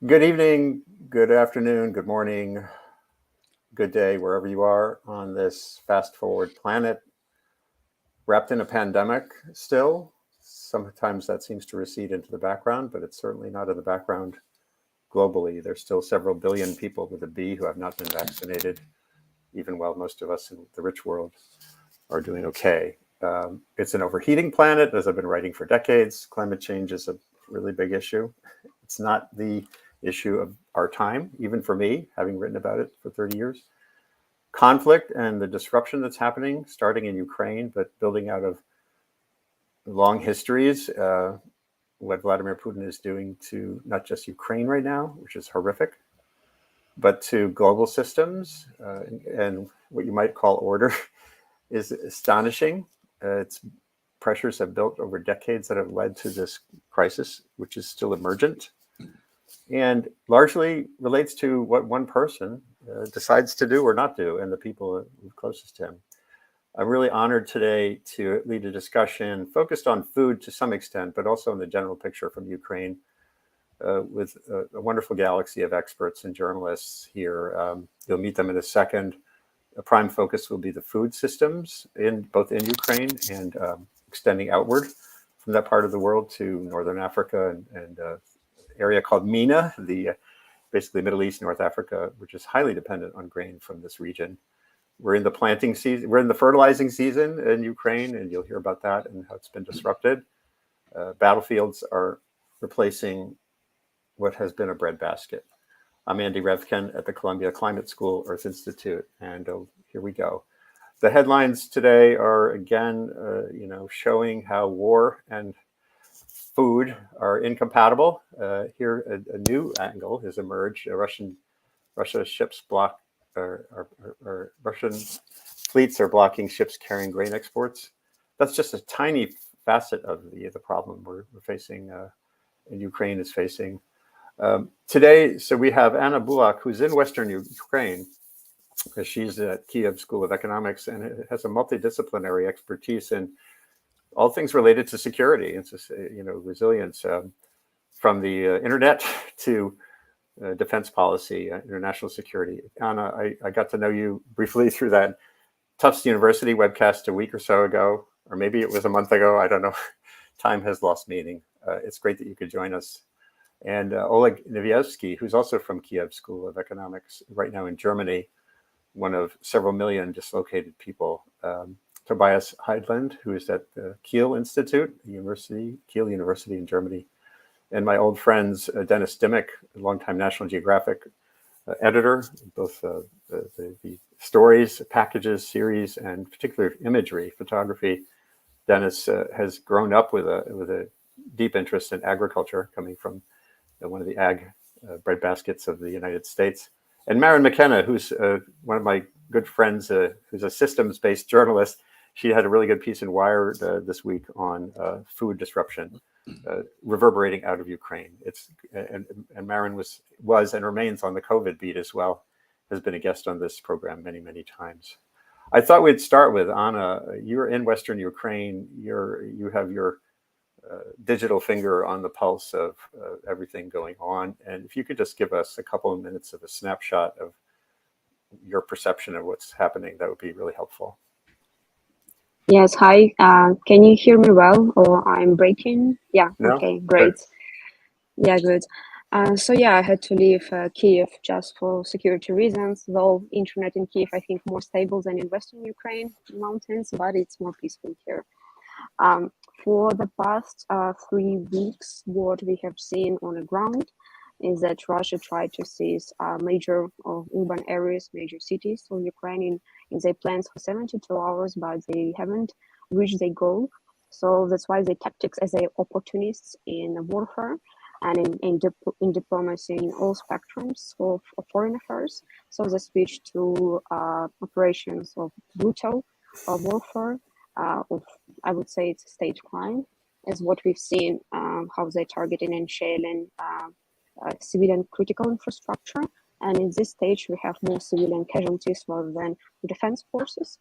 Good evening, good afternoon, good morning, good day, wherever you are on this fast forward planet, wrapped in a pandemic still. Sometimes that seems to recede into the background, but it's certainly not in the background globally. There's still several billion people with a B who have not been vaccinated, even while most of us in the rich world are doing okay. It's an overheating planet, as I've been writing for decades. Climate change is a really big issue. It's not the issue of our time, even for me, having written about it for 30 years. Conflict and the disruption that's happening, starting in Ukraine, but building out of long histories, what Vladimir Putin is doing to not just Ukraine right now, which is horrific, but to global systems and what you might call order is astonishing. Its pressures have built over decades that have led to this crisis, which is still emergent and largely relates to what one person decides to do or not do and the people closest to him. I'm really honored today to lead a discussion focused on food to some extent, but also in the general picture from Ukraine with a wonderful galaxy of experts and journalists here. You'll meet them in a second. A prime focus will be the food systems in both in Ukraine and extending outward from that part of the world to Northern Africa and area called MENA, the basically Middle East, North Africa, which is highly dependent on grain from this region. We're in the planting season, we're in the fertilizing season in Ukraine, and you'll hear about that and how it's been disrupted. Battlefields are replacing what has been a breadbasket. I'm Andy Revkin at the Columbia Climate School Earth Institute, and here we go. The headlines today are again, showing how war and food are incompatible. Here, a new angle has emerged. Russian ships block, or Russian fleets are blocking ships carrying grain exports. That's just a tiny facet of the problem we're facing, and Ukraine is facing. Today, so we have Anna Bulak, who's in Western Ukraine. She's at Kyiv School of Economics and has a multidisciplinary expertise in all things related to security and resilience, from the internet to defense policy, international security. Anna, I got to know you briefly through that Tufts University webcast a week or so ago, or maybe it was a month ago. I don't know. Time has lost meaning. It's great that you could join us. And Oleg Nivievskyi, who's also from Kyiv School of Economics, right now in Germany, one of several million dislocated people. Tobias Heidland, who is at the Kiel Institute, Kiel University in Germany. And my old friends, Dennis Dimick, a longtime National Geographic editor, both the stories, packages, series, and particular imagery, photography. Dennis has grown up with a deep interest in agriculture, coming from one of the ag breadbaskets of the United States. And Maryn McKenna, who's one of my good friends, who's a systems-based journalist. She had a really good piece in Wired this week on food disruption reverberating out of Ukraine. And Maryn was and remains on the COVID beat as well, has been a guest on this program many, many times. I thought we'd start with Anna. You're in Western Ukraine. You have your digital finger on the pulse of everything going on. And if you could just give us a couple of minutes of a snapshot of your perception of what's happening, that would be really helpful. Yes, hi. Can you hear me well, or I'm breaking? Yeah, no? Okay, great. Yeah, good. I had to leave Kyiv just for security reasons, though internet in Kyiv, I think, more stable than in Western Ukraine mountains, but it's more peaceful here. For the past 3 weeks, what we have seen on the ground is that Russia tried to seize major urban areas, major cities of Ukraine in their plans for 72 hours, but they haven't reached their goal. So that's why the tactics as opportunists in warfare and in diplomacy in all spectrums of foreign affairs. So they switch to operations of brutal warfare, I would say it's state crime, as what we've seen, how they're targeting and shelling civilian critical infrastructure. And in this stage, we have more civilian casualties rather than defense forces.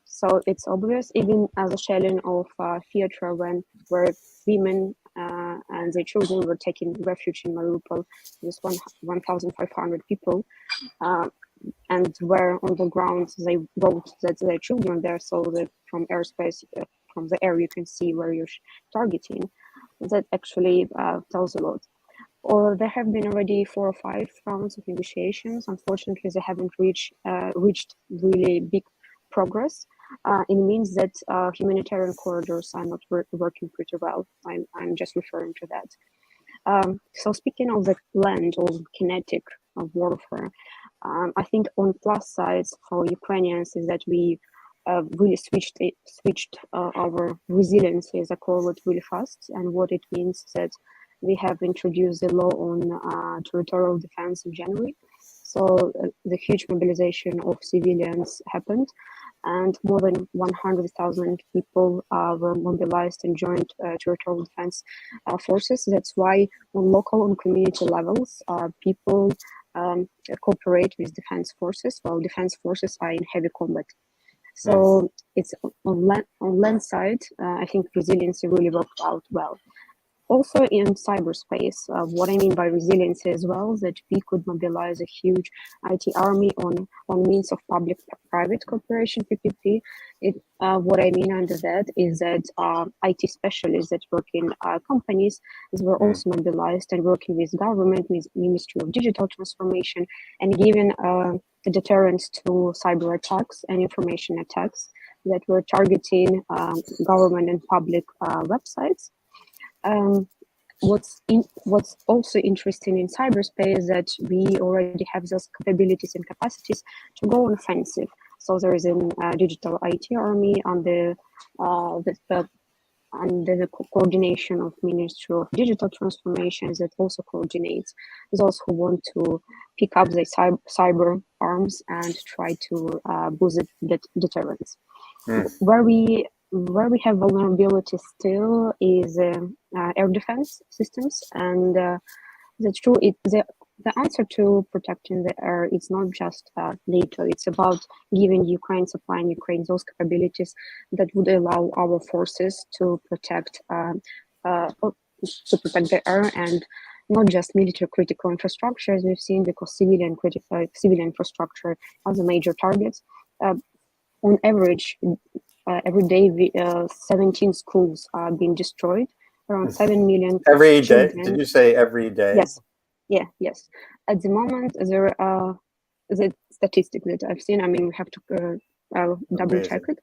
So it's obvious, even as a shelling of theater where women and and their children were taking refuge in Mariupol. This 1,500 people, and were on the ground. They wrote that their children there, so that from airspace, from the air, you can see where you're targeting. That actually tells a lot. Or there have been already 4 or 5 rounds of negotiations. Unfortunately, they haven't reached really big progress. It means that humanitarian corridors are not working pretty well. I'm just referring to that. So speaking of the land or kinetic warfare, I think on plus sides for Ukrainians is that we really switched our resiliency, as I call it, really fast. And what it means is that we have introduced the law on territorial defense in January. So the huge mobilization of civilians happened, and more than 100,000 people were mobilized and joined territorial defense forces. That's why on local and community levels, people cooperate with defense forces, while defense forces are in heavy combat. So it's on land side, I think resiliency really worked out well. Also in cyberspace, what I mean by resiliency as well, that we could mobilize a huge IT army on means of public-private cooperation, PPP. What I mean under that is that IT specialists that work in companies were also mobilized and working with government, with Ministry of Digital Transformation, and giving a deterrence to cyber attacks and information attacks that were targeting government and public websites. What's also interesting in cyberspace is that we already have those capabilities and capacities to go on offensive. So there is a digital IT army under the coordination of Ministry of Digital Transformation that also coordinates those who want to pick up the cyber arms and try to boost the deterrence. Where we have vulnerability still is air defense systems, and that's true. The answer to protecting the air is not just NATO. It's about giving Ukraine, supplying Ukraine those capabilities that would allow our forces to protect the air, and not just military critical infrastructure, as we've seen, because civilian infrastructure are the major targets. On average, every day, 17 schools are being destroyed. Around 7 million every children. day. Did you say every day? Yes. At the moment, there are the statistics that I've seen. I mean, we have to double check it.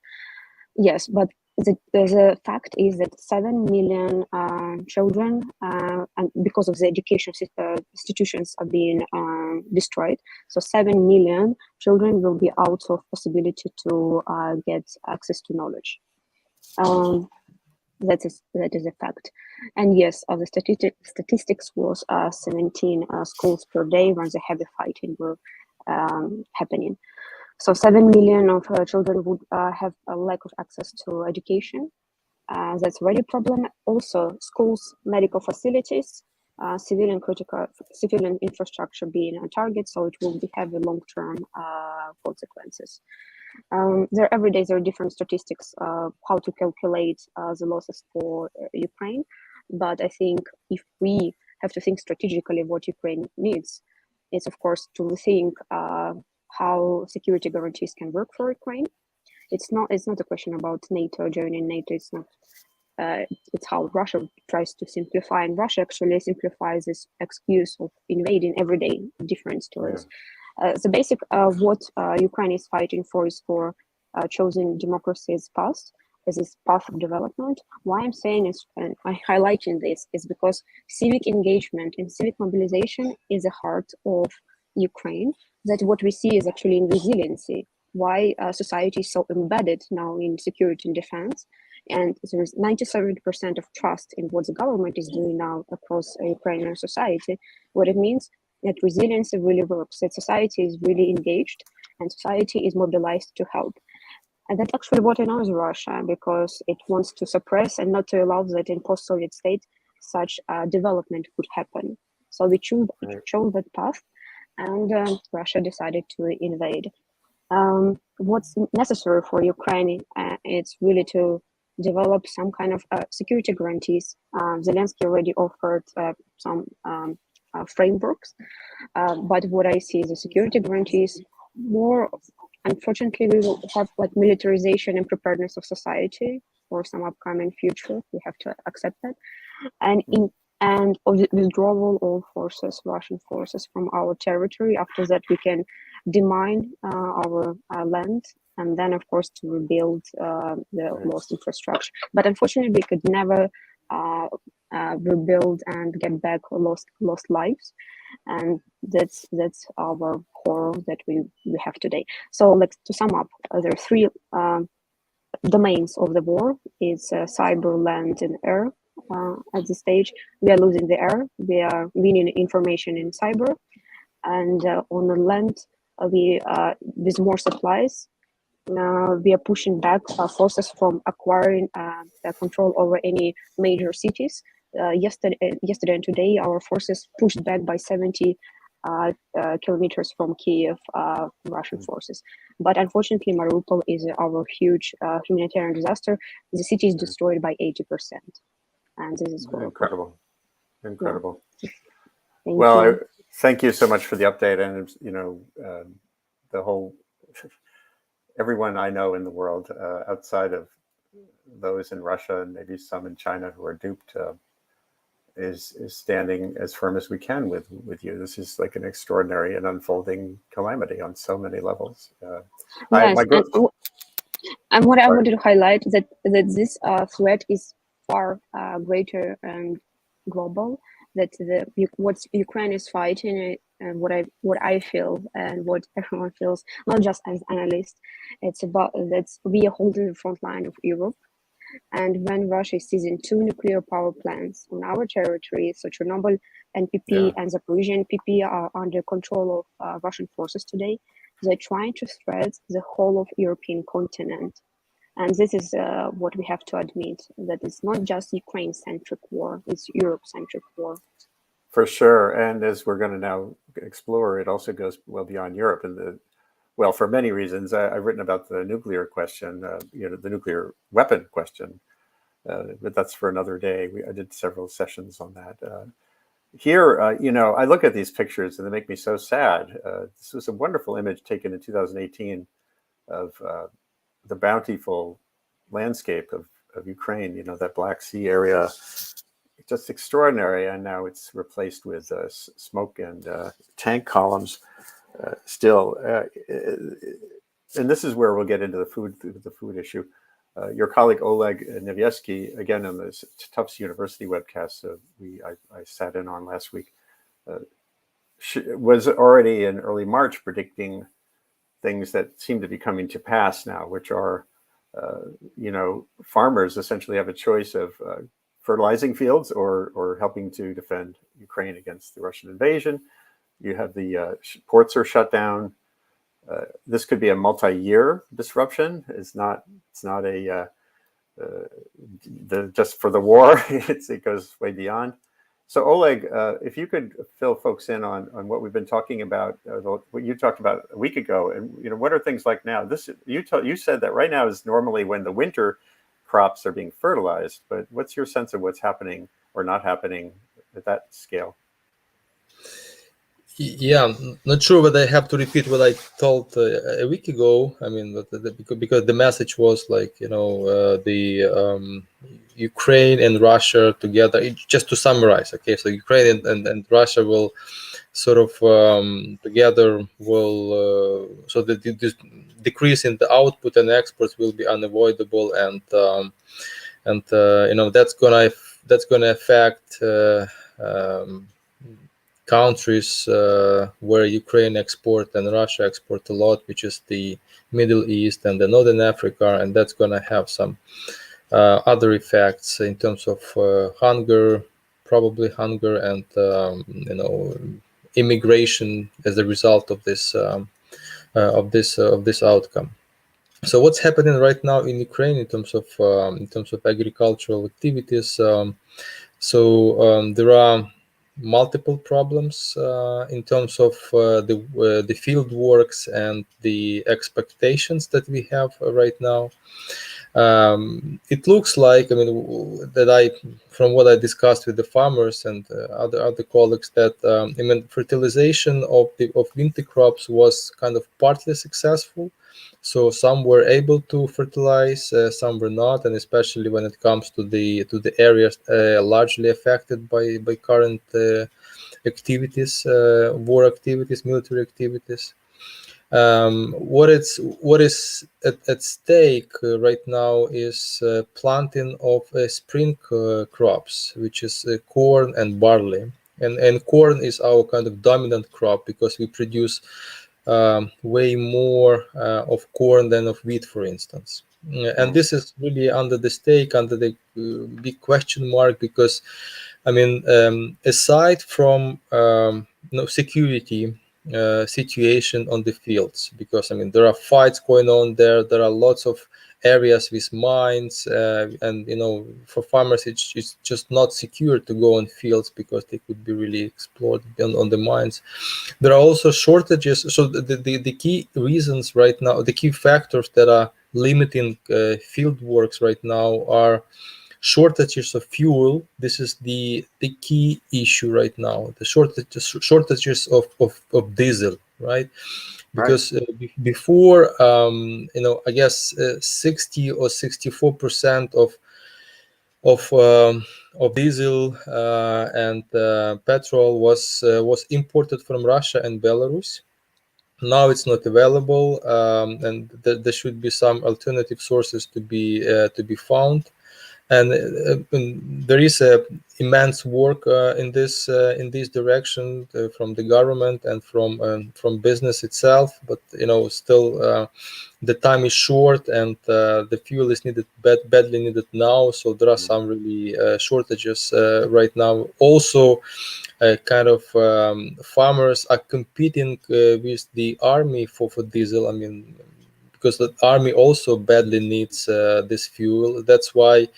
Yes, but the fact is that 7 million children, and because of the education institutions are being destroyed, so 7 million children will be out of possibility to get access to knowledge. That is a fact. And yes, the statistics was 17 schools per day when the heavy fighting were happening. So 7 million of children would have a lack of access to education. That's already a problem. Also, schools, medical facilities, civilian infrastructure being a target, so it will have a long-term consequences. Every day there are different statistics how to calculate the losses for Ukraine, but I think if we have to think strategically what Ukraine needs, it's of course to think how security guarantees can work for Ukraine. It's not a question about NATO joining NATO. It's not. It's how Russia tries to simplify, and Russia actually simplifies this excuse of invading every day. Different stories. The basic what Ukraine is fighting for is for chosen democracy's path, as this path of development. Why I'm saying is, and I'm highlighting this, is because civic engagement and civic mobilization is the heart of Ukraine. That what we see is actually in resiliency. Why society is so embedded now in security and defense, and there is 97% of trust in what the government is doing now across Ukrainian society. What it means that resiliency really works, that society is really engaged and society is mobilized to help. And that's actually what annoys Russia, because it wants to suppress and not to allow that in post-Soviet state such development could happen. So we chose that path, and Russia decided to invade. What's necessary for Ukraine, it's really to develop some kind of security guarantees. Zelensky already offered some frameworks, but what I see is the security guarantees more. Unfortunately, we will have like militarization and preparedness of society for some upcoming future. We have to accept that, and of the withdrawal of forces, Russian forces from our territory. After that, we can demine our land, and then of course to rebuild the lost infrastructure. But unfortunately, we could never rebuild and get back lost lives, and that's our core that we have today. So like to sum up, there are three domains of the war. It's cyber, land, and air. At this stage, we are losing the air, we are winning information in cyber, and on the land, we with more supplies, we are pushing back forces from acquiring control over any major cities. Yesterday and today, our forces pushed back by 70 kilometers from Kyiv, Russian forces. But unfortunately, Mariupol is our huge humanitarian disaster. The city is destroyed by 80%. And this is incredible. Yeah. Thank you so much for the update. And the whole everyone I know in the world outside of those in Russia and maybe some in China who are duped is standing as firm as we can with you. This is like an extraordinary and unfolding calamity on so many levels. Yes, and what I wanted to highlight that this threat is far greater and global. That what Ukraine is fighting, and what I feel and what everyone feels, not just as analysts, it's about that we are holding the front line of Europe. And when Russia is seizing 2 nuclear power plants on our territory, so Chernobyl NPP and Zaporizhia NPP are under control of Russian forces today, they're trying to threat the whole of European continent. And this is what we have to admit, that it's not just Ukraine-centric war, it's Europe-centric war. For sure. And as we're going to now explore, it also goes well beyond Europe. And for many reasons, I've written about the nuclear question, the nuclear weapon question, but that's for another day. I did several sessions on that. Here, I look at these pictures and they make me so sad. This was a wonderful image taken in 2018 of the bountiful landscape of Ukraine, that Black Sea area, just extraordinary. And now it's replaced with smoke and tank columns still. And this is where we'll get into the food issue. Your colleague Oleg Nivievskyi, again on the Tufts University webcast I sat in on last week, was already in early March predicting things that seem to be coming to pass now, which are, farmers essentially have a choice of fertilizing fields or helping to defend Ukraine against the Russian invasion. You have the ports are shut down. This could be a multi-year disruption. It's not a just for the war. It goes way beyond. So Oleg, if you could fill folks in on what we've been talking about, what you talked about a week ago, and what are things like now? You said that right now is normally when the winter crops are being fertilized, but what's your sense of what's happening or not happening at that scale? Yeah, not sure whether I have to repeat what I told a week ago. I mean, because the message was like, the Ukraine and Russia together. Just to summarize, okay, so Ukraine and Russia will sort of together will so that this decrease in the output and exports will be unavoidable, and that's gonna affect countries where Ukraine export and Russia export a lot, which is the Middle East and the Northern Africa, and that's going to have some other effects in terms of probably hunger and immigration as a result of this outcome. So what's happening right now in Ukraine in terms of agricultural activities? There are multiple problems in terms of the field works and the expectations that we have right now. It looks like, from what I discussed with the farmers and other colleagues, that fertilization of winter crops was kind of partly successful. So some were able to fertilize, some were not, and especially when it comes to the areas largely affected by current activities, war activities, military activities. What is at stake right now is planting of spring crops, which is corn and barley. And corn is our kind of dominant crop because we produce way more of corn than of wheat, for instance. And this is really under the stake, under the big question mark, because aside from security situation on the fields, because there are fights going on there. There are lots of areas with mines, and for farmers it's just not secure to go on fields because they could be really exploited on the mines. There are also shortages. So the key reasons right now, the key factors that are limiting field works right now are shortages of fuel. This is the key issue right now. The shortages of diesel, right? Because before, I guess 60 or 64% of diesel and petrol was imported from Russia and Belarus. Now it's not available, and there should be some alternative sources to be found. And there is immense work in this direction from the government and from business itself. But still the time is short, and the fuel is needed badly needed now. So there are some really shortages right now. Also, farmers are competing with the army for diesel. Because the army also badly needs this fuel. That's why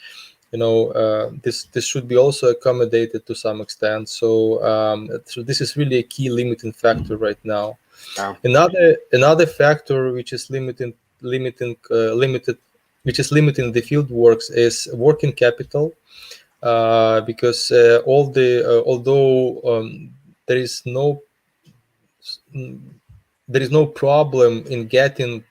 this should be also accommodated to some extent. So this is really a key limiting factor right now. Wow. Another factor which is limiting the field works is working capital, because although there is no problem in getting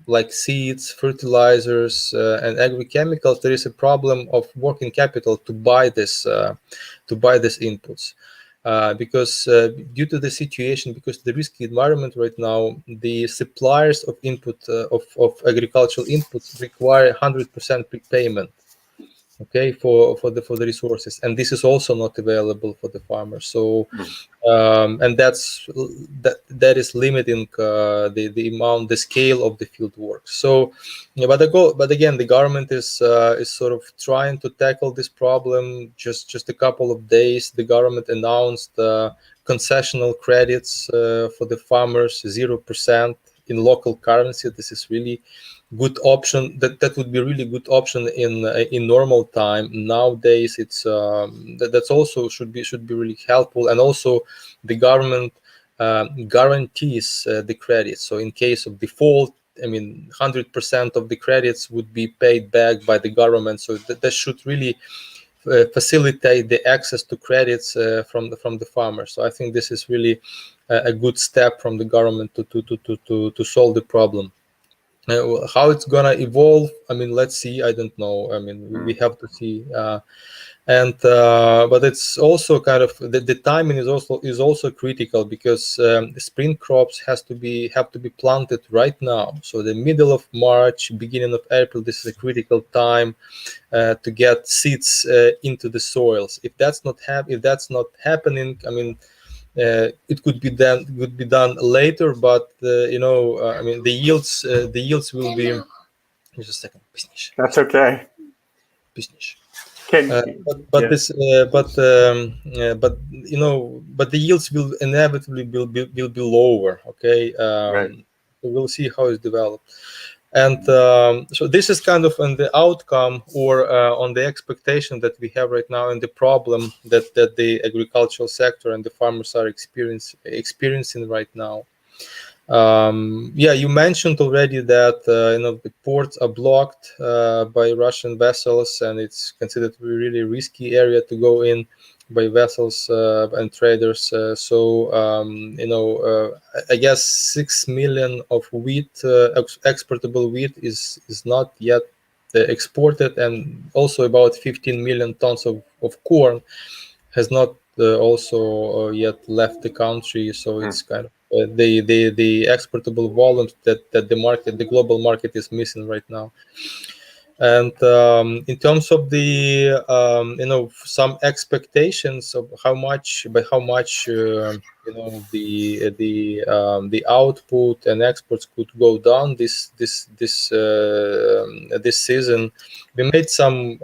like seeds, fertilizers, and agrochemicals. There is a problem of working capital to buy these inputs, because due to the situation, because the risky environment right now, the suppliers of of agricultural inputs require 100% prepayment. Okay, for the resources, and this is also not available for the farmers. So and that is limiting the amount, the scale of the field work. So but again, the government is sort of trying to tackle this problem. Just a couple of days, the government announced concessional credits for the farmers, 0% in local currency. This is really good option. That would be really good option in normal time. Nowadays, it's that's also should be really helpful. And also, the government guarantees the credits. So in case of default, 100% of the credits would be paid back by the government. So that should really facilitate the access to credits from the farmers. So I think this is really a good step from the government to solve the problem. How it's gonna evolve, let's see. I don't know. We have to see. But it's also kind of the timing is also critical, because the spring crops have to be planted right now. So the middle of March, beginning of April, this is a critical time to get seeds into the soils. If that's not happening, it could be done later, but the yields will be. Just a second. That's okay. But the yields will inevitably will be lower. Okay, right. We'll see how it's developed. And so this is kind of on the outcome, or on the expectation that we have right now, and the problem that the agricultural sector and the farmers are experiencing right now. You mentioned already that the ports are blocked by Russian vessels, and it's considered a really risky area to go in by vessels and traders. I guess 6 million of wheat, exportable wheat, is not yet exported, and also about 15 million tons of corn has not also yet left the country. So it's kind of the exportable volume that the global market is missing right now. And in terms of the some expectations of how much the output and exports could go down this season, we made some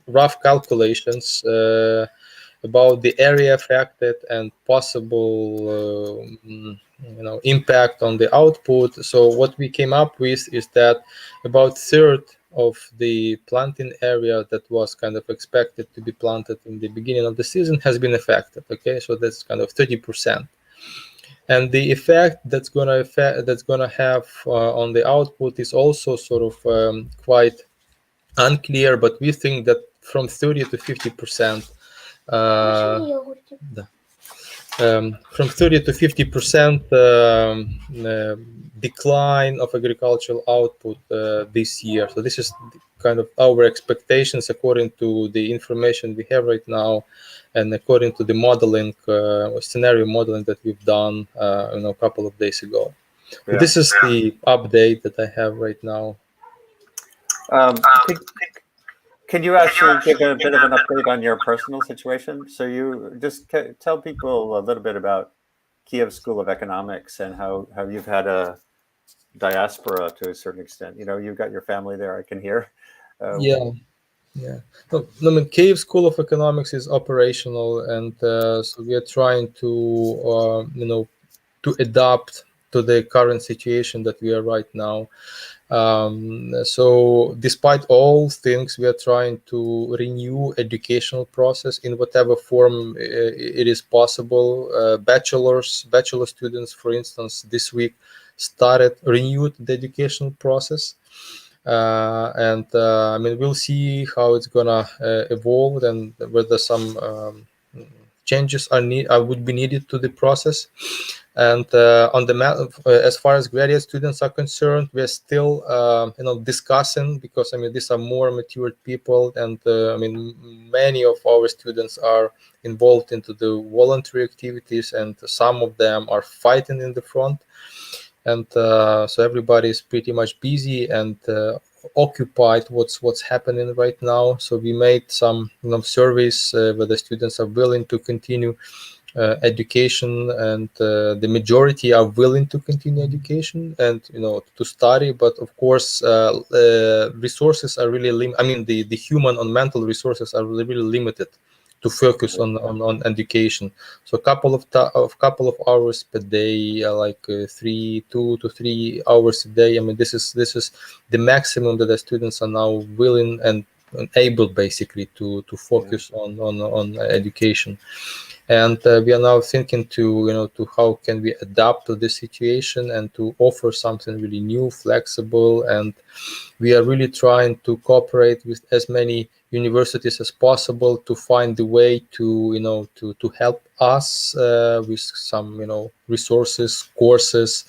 rough calculations about the area affected and possible impact on the output. So what we came up with is that about third of the planting area that was kind of expected to be planted in the beginning of the season has been affected. Okay, so that's kind of 30%. And the effect that's gonna have on the output is also sort of quite unclear, but we think that from 30 to 50%. From 30 to 50% decline of agricultural output this year. So this is kind of our expectations according to the information we have right now, and according to the modeling, scenario modeling that we've done a couple of days ago. So this is the update that I have right now. Can you actually give a bit of an update on your personal situation? So you just tell people a little bit about Kyiv School of Economics and how you've had a diaspora to a certain extent. You've got your family there, I can hear. Yeah. No, I mean, Kyiv School of Economics is operational, and so we are trying to to adapt to the current situation that we are right now. So despite all things, we are trying to renew educational process in whatever form it is possible. Bachelor students, for instance, this week renewed the educational process. And I mean, we'll see how it's gonna evolve and whether some changes would be needed to the process. And as far as graduate students are concerned, we're still discussing, because I mean, these are more matured people, and I mean, many of our students are involved into the voluntary activities, and some of them are fighting in the front. And so everybody is pretty much busy and occupied what's happening right now. So we made some surveys where the students are willing to continue education, and the majority are willing to continue education and to study. But of course, resources are really limited. I mean, the human and mental resources are really limited to focus on education. So a couple of hours per day, like 2 to 3 hours a day. I mean, this is the maximum that the students are now willing and able, basically, to focus on education. And we are now thinking to how can we adapt to this situation and to offer something really new, flexible. And we are really trying to cooperate with as many universities as possible to find the way to help us with some resources, courses,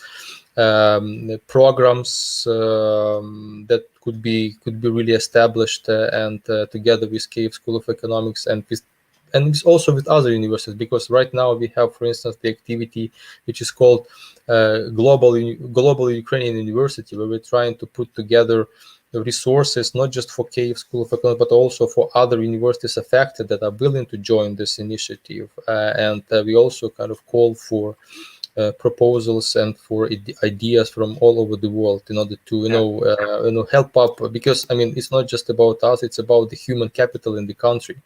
programs that could be really established and together with Kyiv School of Economics and also with other universities, because right now we have, for instance, the activity which is called Global Ukrainian University, where we're trying to put together the resources not just for Kyiv School of Economics, but also for other universities affected that are willing to join this initiative. And we also kind of call for proposals and for ideas from all over the world in order to help up, because I mean, it's not just about us; it's about the human capital in the country.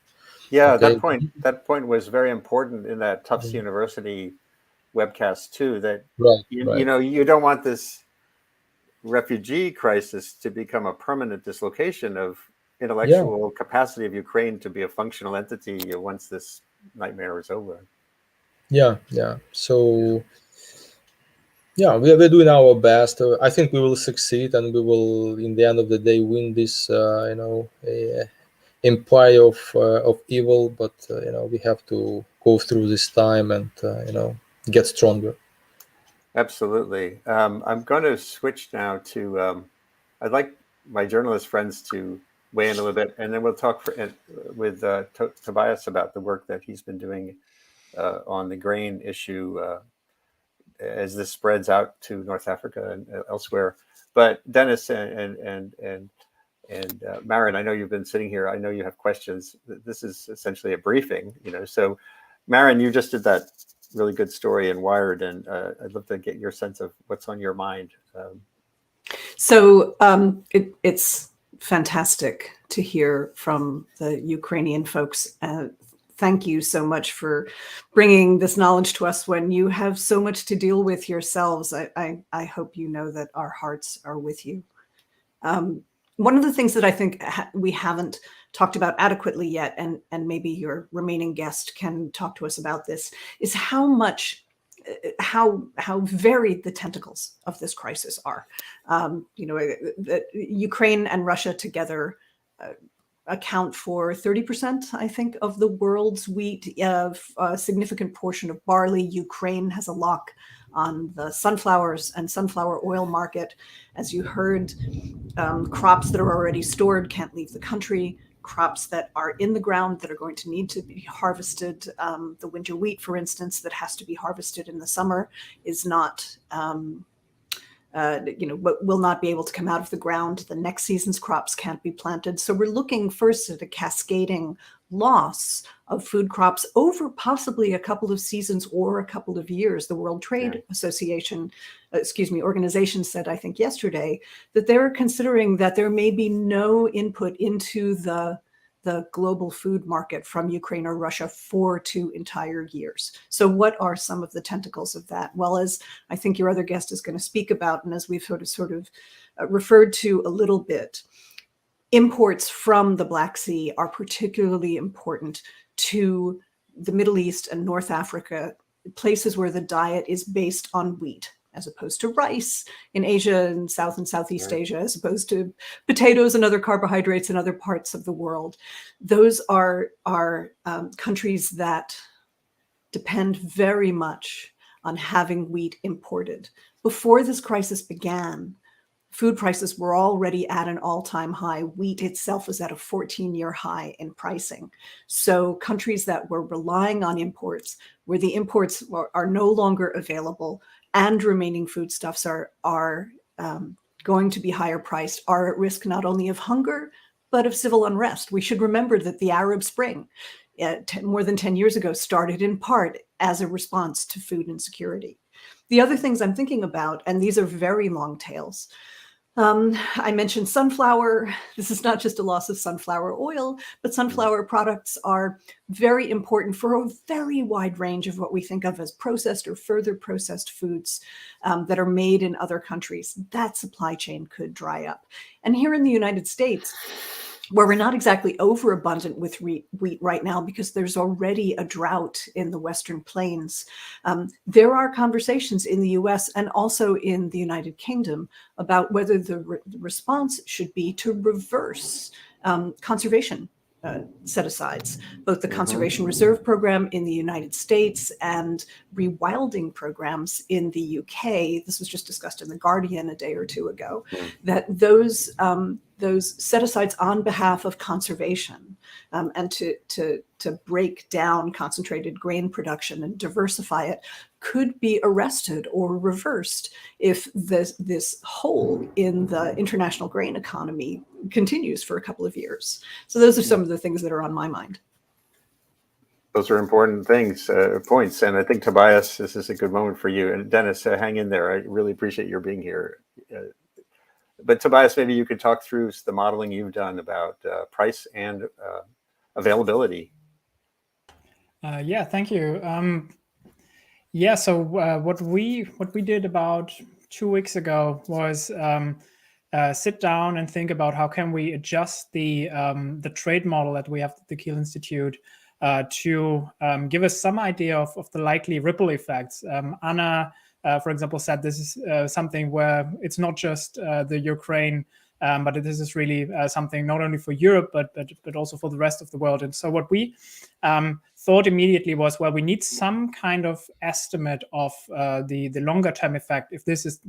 Yeah, okay. That point was very important in that Tufts University webcast too. That you don't want this refugee crisis to become a permanent dislocation of intellectual capacity of Ukraine to be a functional entity once this nightmare is over. Yeah. So Yeah, we're doing our best. I think we will succeed, and we will, in the end of the day, win this, empire of evil. But we have to go through this time and get stronger. Absolutely. I'm going to switch now to. I'd like my journalist friends to weigh in a little bit, and then we'll talk with Tobias about the work that he's been doing on the grain issue as this spreads out to North Africa and elsewhere. But Dennis and Maryn, I know you've been sitting here. I know you have questions. This is essentially a briefing, So, Maryn, you just did that really good story in Wired, and I'd love to get your sense of what's on your mind. So it's fantastic to hear from the Ukrainian folks. Thank you so much for bringing this knowledge to us when you have so much to deal with yourselves. I hope you know that our hearts are with you. One of the things that I think we haven't talked about adequately yet, and maybe your remaining guest can talk to us about this, is how varied the tentacles of this crisis are. Ukraine and Russia together account for 30%, I think, of the world's wheat, a significant portion of barley. Ukraine has a lock on the sunflowers and sunflower oil market. As you heard, crops that are already stored can't leave the country. Crops that are in the ground that are going to need to be harvested, the winter wheat, for instance, that has to be harvested in the summer is not, will not be able to come out of the ground. The next season's crops can't be planted. So we're looking first at a cascading loss of food crops over possibly a couple of seasons or a couple of years. The World Trade Organization said, I think yesterday, that they're considering that there may be no input into the global food market from Ukraine or Russia for 2 entire years. So what are some of the tentacles of that? Well, as I think your other guest is going to speak about, and as we've sort of referred to a little bit, imports from the Black Sea are particularly important to the Middle East and North Africa, places where the diet is based on wheat, as opposed to rice in Asia and South and Southeast Asia, as opposed to potatoes and other carbohydrates in other parts of the world. Those are countries that depend very much on having wheat imported. Before this crisis began, food prices were already at an all-time high. Wheat itself was at a 14-year high in pricing. So countries that were relying on imports, where the imports are no longer available and remaining foodstuffs are going to be higher priced, are at risk not only of hunger, but of civil unrest. We should remember that the Arab Spring, more than 10 years ago, started in part as a response to food insecurity. The other things I'm thinking about, and these are very long tails, I mentioned sunflower. This is not just a loss of sunflower oil, but sunflower products are very important for a very wide range of what we think of as processed or further processed foods that are made in other countries. That supply chain could dry up. And here in the United States, where we're not exactly overabundant with wheat right now because there's already a drought in the Western Plains, there are conversations in the US and also in the United Kingdom about whether the response should be to reverse conservation set-asides, both the Conservation Reserve Program in the United States and rewilding programs in the UK. This was just discussed in The Guardian a day or two ago, that those set-asides on behalf of conservation and to break down concentrated grain production and diversify it could be arrested or reversed if this hole in the international grain economy continues for a couple of years. So those are some of the things that are on my mind. Those are important things, points. And I think, Tobias, this is a good moment for you. And Dennis, hang in there. I really appreciate your being here. But Tobias, maybe you could talk through the modeling you've done about price and availability. Yeah, thank you. So what we did about 2 weeks ago was sit down and think about how can we adjust the trade model that we have at the Kiel Institute to give us some idea of the likely ripple effects. Anna for example, said this is something where it's not just the Ukraine, but this is really something not only for Europe, but also for the rest of the world. And so what we thought immediately was, well, we need some kind of estimate of the longer term effect if this is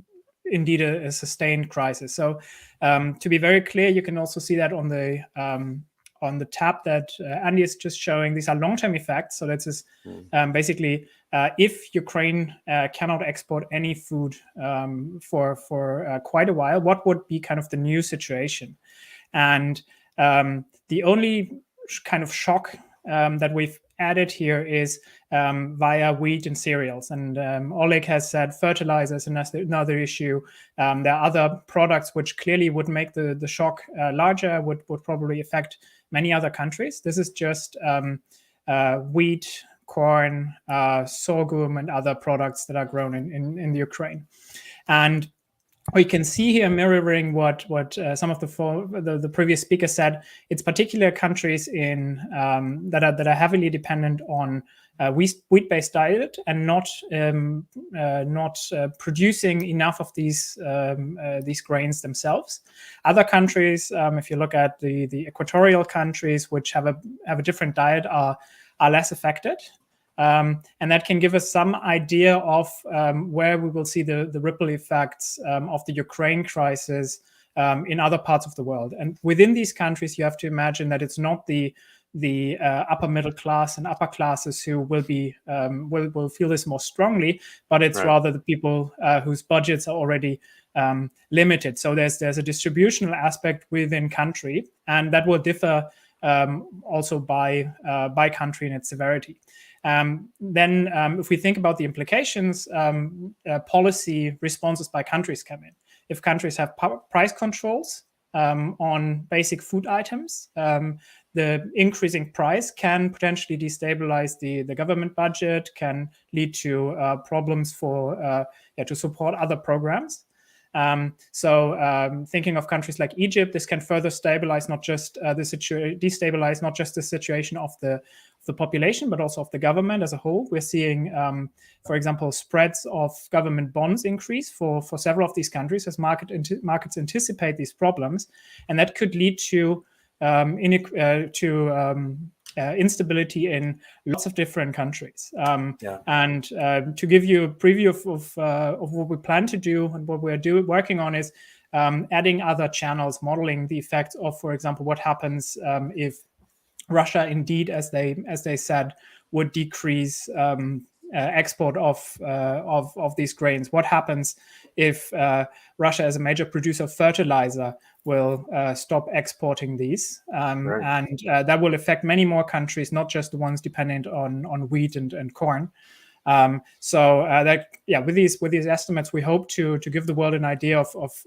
indeed a sustained crisis. So to be very clear, you can also see that on the tab that Andy is just showing. These are long-term effects. So this is basically if Ukraine cannot export any food for quite a while, what would be kind of the new situation? And the only kind of shock that we've added here is via wheat and cereals. And Oleg has said fertilizers, and that's another issue. There are other products which clearly would make the shock larger, would probably affect many other countries. This is just wheat, corn, sorghum, and other products that are grown in the Ukraine. And we can see here mirroring what some of the previous speakers said. It's particular countries in that are heavily dependent on wheat-based diet and not producing enough of these grains themselves. Other countries, if you look at the equatorial countries, which have a different diet, are less affected. And that can give us some idea of where we will see the ripple effects of the Ukraine crisis in other parts of the world. And within these countries, you have to imagine that it's not the upper middle class and upper classes who will feel this more strongly, but it's rather the people whose budgets are already limited. So there's a distributional aspect within country, and that will differ also by country in its severity. Then if we think about the implications, policy responses by countries come in. If countries have price controls on basic food items, the increasing price can potentially destabilize the government budget, can lead to problems to support other programs. Thinking of countries like Egypt, this can further destabilize not just the situation of the population, but also of the government as a whole. We're seeing, for example, spreads of government bonds increase for several of these countries as markets anticipate these problems, and that could lead to instability in lots of different countries. And to give you a preview of what we plan to do and what we're working on is adding other channels, modeling the effects of, for example, what happens if Russia indeed, as they said, would decrease export of these grains. What happens if Russia, as a major producer of fertilizer, will stop exporting these, and that will affect many more countries, not just the ones dependent on wheat and corn. With these estimates, we hope to give the world an idea of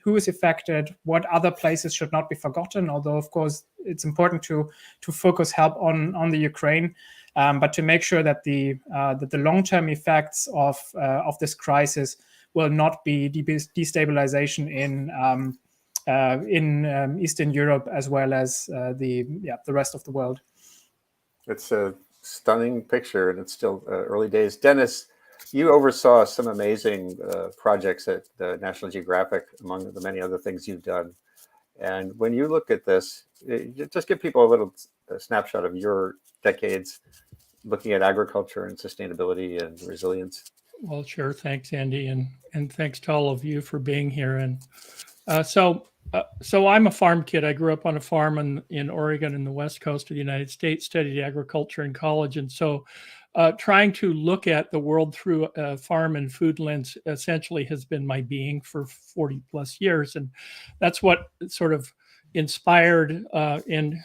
who is affected, what other places should not be forgotten. Although, of course, it's important to focus help on the Ukraine, but to make sure that the long-term effects of this crisis will not be destabilization in Eastern Europe as well as the rest of the world. It's a stunning picture, and it's still early days. Dennis, you oversaw some amazing projects at the National Geographic, among the many other things you've done. And when you look at this, just give people a little snapshot of your decades looking at agriculture and sustainability and resilience. Well, sure. Thanks, Andy, and thanks to all of you for being here. And so I'm a farm kid. I grew up on a farm in Oregon in the West Coast of the United States, studied agriculture in college. And so trying to look at the world through a farm and food lens essentially has been my being for 40 plus years. And that's what sort of inspired in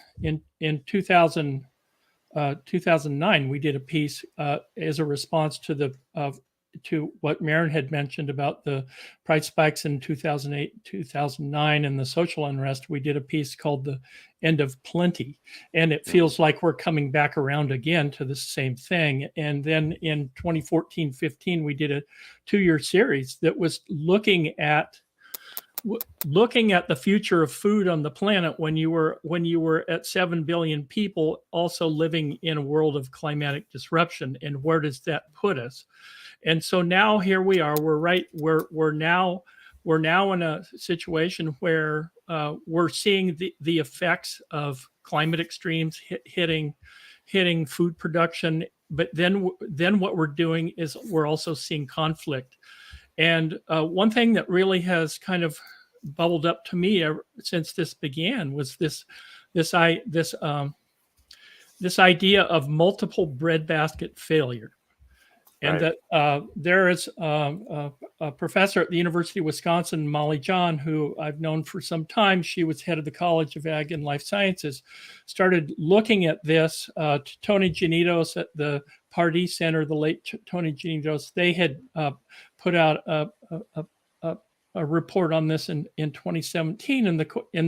2009, we did a piece as a response to what Maryn had mentioned about the price spikes in 2008, 2009, and the social unrest. We did a piece called The End of Plenty. And it feels like we're coming back around again to the same thing. And then in 2014-15, we did a 2-year series that was looking at looking at the future of food on the planet when you were at 7 billion people also living in a world of climatic disruption, and where does that put us? And so now here we are. We're now in a situation where we're seeing the effects of climate extremes hitting food production. But then what we're doing is we're also seeing conflict. And one thing that really has kind of bubbled up to me since this began was this idea of multiple breadbasket failure. And Right. that there is a professor at the University of Wisconsin, Molly John, who I've known for some time. She was head of the College of Ag and Life Sciences, started looking at this. Tony Janitos at the Pardee Center, the late Tony Janitos, they had put out a report on this in 2017. And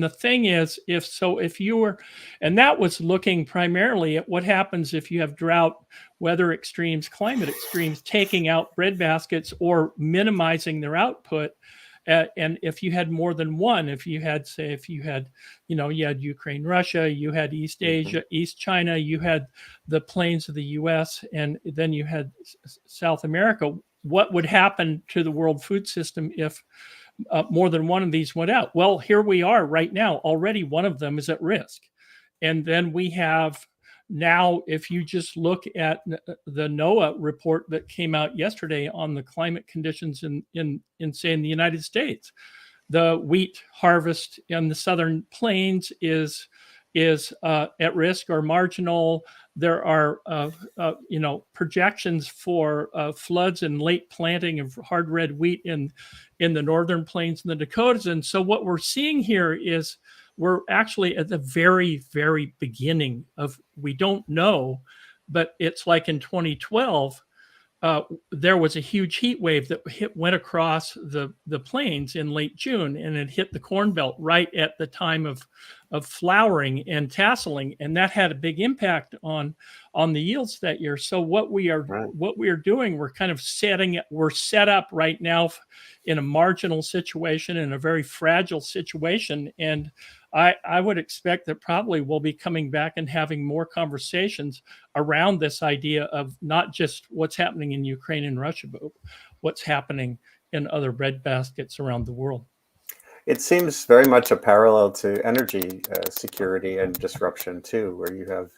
the thing is, if you were, and that was looking primarily at what happens if you have drought, weather extremes, climate extremes, taking out breadbaskets or minimizing their output. And if you had more than one, if you had Ukraine, Russia, you had East Asia, East China, you had the plains of the US, and then you had South America, what would happen to the world food system if more than one of these went out? Well, here we are right now. Already one of them is at risk. And then we have now, if you just look at the NOAA report that came out yesterday on the climate conditions in say, in the United States, the wheat harvest in the southern plains is at risk or marginal. There are projections for floods and late planting of hard red wheat in the northern plains and the Dakotas. And so what we're seeing here is we're actually at the very, very beginning of, we don't know, but it's like in 2012, there was a huge heat wave that went across the plains in late June, and it hit the Corn Belt right at the time of flowering and tasseling, and that had a big impact on the yields that year. So what we are doing, we're set up right now in a marginal situation, in a very fragile situation, and I would expect that probably we'll be coming back and having more conversations around this idea of not just what's happening in Ukraine and Russia, but what's happening in other breadbaskets around the world. It seems very much a parallel to energy security and disruption too, where you have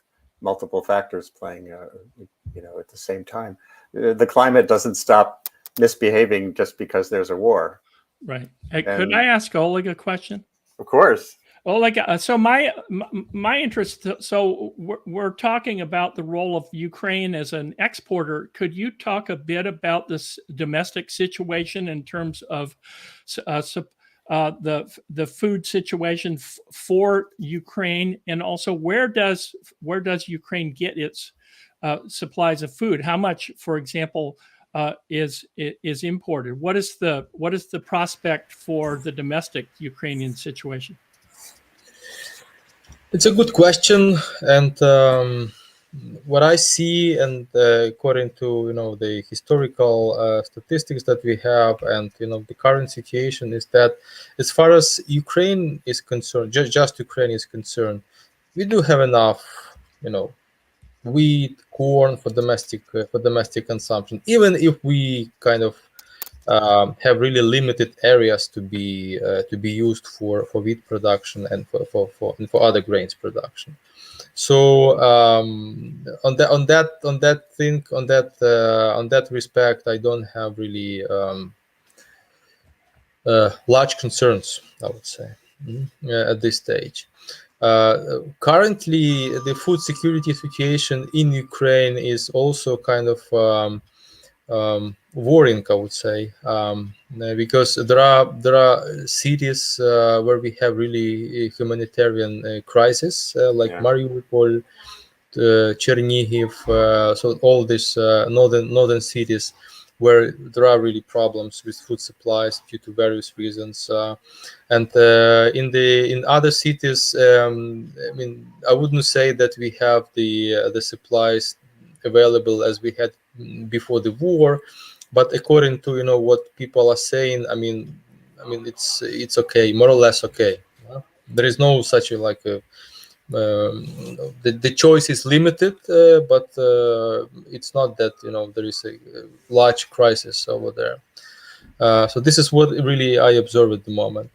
multiple factors playing, at the same time. The climate doesn't stop misbehaving just because there's a war. Right. Could I ask Oleg a question? Of course. Well, so my interest. So we're talking about the role of Ukraine as an exporter. Could you talk a bit about this domestic situation in terms of the food situation for Ukraine, and also where does Ukraine get its supplies of food? How much, for example, is imported? What is the prospect for the domestic Ukrainian situation? It's a good question, and what I see, and according to the historical statistics that we have, and the current situation, is that as far as Ukraine is concerned, just Ukraine is concerned, we do have enough, wheat, corn for domestic consumption. Even if we kind of have really limited areas to be used for wheat production and for other grains production. So on that respect, I don't have really large concerns, I would say, at this stage. Currently, the food security situation in Ukraine is also kind of worrying, I would say, because there are cities where we have really a humanitarian crisis, like Mariupol, Chernihiv, so all these northern cities where there are really problems with food supplies due to various reasons, and in other cities, I mean, I wouldn't say that we have the supplies available as we had before the war, but according to what people are saying, I mean, I mean, it's okay, more or less okay. There is no such a like a the choice is limited, but it's not that there is a large crisis over there. So this is what really I observe at the moment.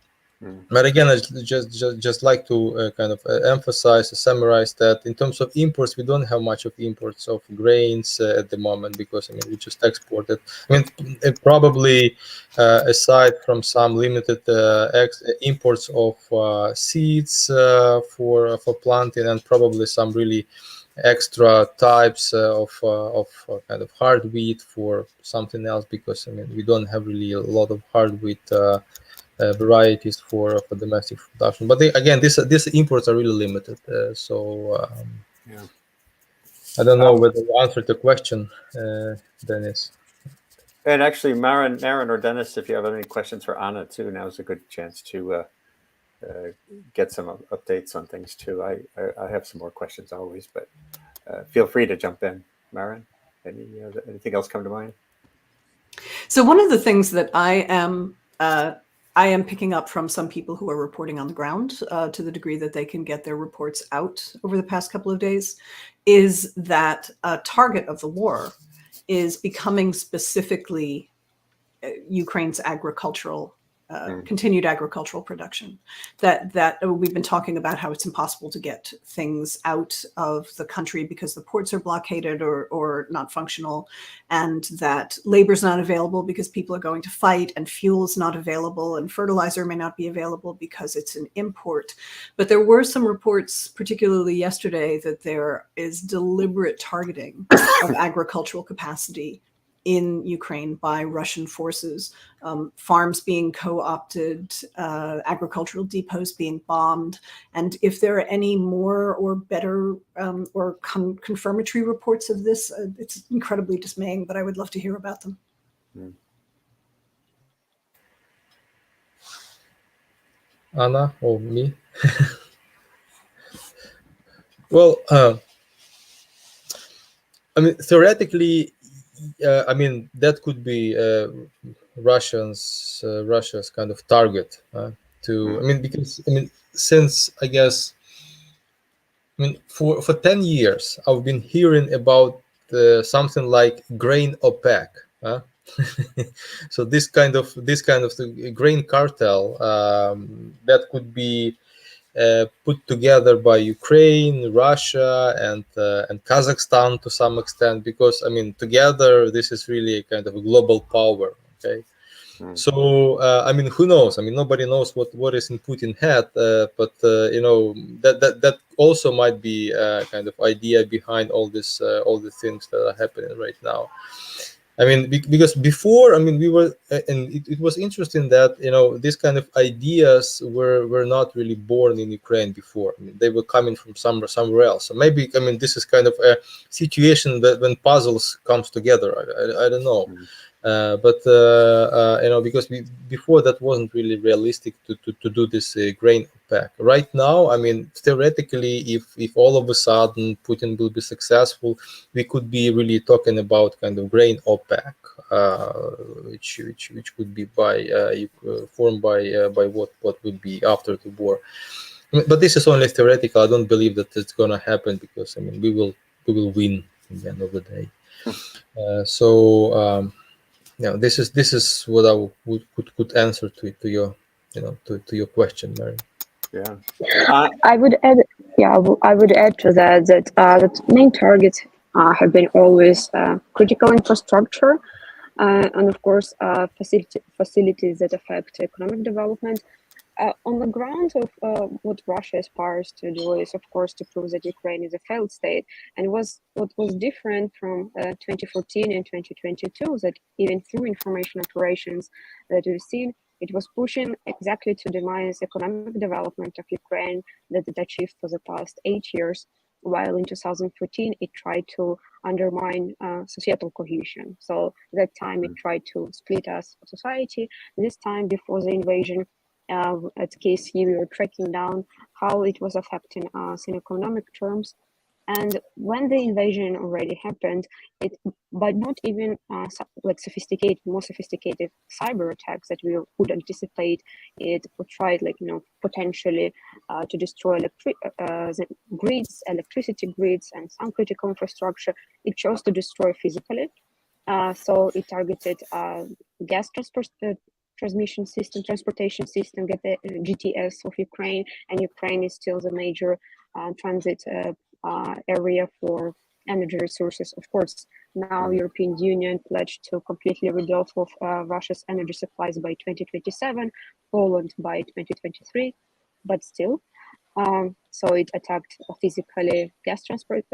But again, I just like to kind of emphasize, summarize that in terms of imports, we don't have much of imports of grains at the moment, because I mean we just export it. I mean, probably aside from some limited imports of seeds for planting, and probably some really extra types of kind of hard wheat for something else, because I mean we don't have really a lot of hard wheat varieties for domestic production. But again, these imports are really limited. Yeah. I don't know whether you answered the question, Dennis. And actually, Maryn or Dennis, if you have any questions for Anna too, now's a good chance to get some updates on things too. I have some more questions always, but feel free to jump in. Maryn, anything else come to mind? So one of the things that I am picking up from some people who are reporting on the ground, to the degree that they can get their reports out over the past couple of days, is that a target of the war is becoming specifically Ukraine's agricultural, continued agricultural production. That we've been talking about how it's impossible to get things out of the country because the ports are blockaded or not functional, and that labor is not available because people are going to fight, and fuel is not available, and fertilizer may not be available because it's an import. But there were some reports, particularly yesterday, that there is deliberate targeting of agricultural capacity in Ukraine by Russian forces, farms being co-opted, agricultural depots being bombed. And if there are any more or better or confirmatory reports of this, it's incredibly dismaying, but I would love to hear about them. Anna or me? Well, I mean, theoretically, I mean, that could be Russia's kind of target to. I mean, because I mean, since I guess, I mean, for 10 years, I've been hearing about something like grain OPEC. So this kind of grain cartel that could be put together by Ukraine, Russia, and Kazakhstan to some extent, because I mean together this is really a kind of a global power. Okay, so I mean, who knows? I mean, nobody knows what is in Putin's head, but you know, that also might be kind of idea behind all this all the things that are happening right now. I mean, because before, I mean, we were, and it was interesting that, you know, these kind of ideas were not really born in Ukraine before. I mean, they were coming from somewhere else. So maybe, I mean, this is kind of a situation that when puzzles comes together, I don't know. But you know, because before that wasn't really realistic to do this grain OPEC. Right now, I mean, theoretically, if all of a sudden Putin will be successful, we could be really talking about kind of grain OPEC, which could be formed by what would be after the war. I mean, but this is only theoretical. I don't believe that it's gonna happen, because I mean we will win at the end of the day. Yeah, this is what I could answer to your, you know, to your question, Maryn. Yeah, I would add. Yeah, I would add to that that main targets have been always critical infrastructure, and of course facilities that affect economic development. On the grounds of what Russia aspires to do is, of course, to prove that Ukraine is a failed state. And what was different from 2014 and 2022, that even through information operations that we've seen, it was pushing exactly to demise economic development of Ukraine that it achieved for the past 8 years, while in 2014 it tried to undermine societal cohesion. So that time it tried to split us society. This time, before the invasion, at KC, we were tracking down how it was affecting us in economic terms. And when the invasion already happened, but not even more sophisticated cyber attacks that we would anticipate, it tried potentially to destroy the grids, electricity grids, and some critical infrastructure. It chose to destroy physically. So it targeted gas transportation system, GTS of Ukraine, and Ukraine is still the major transit area for energy resources. Of course, now European Union pledged to completely rid off of Russia's energy supplies by 2027, Poland by 2023, but still. So it attacked physically gas transport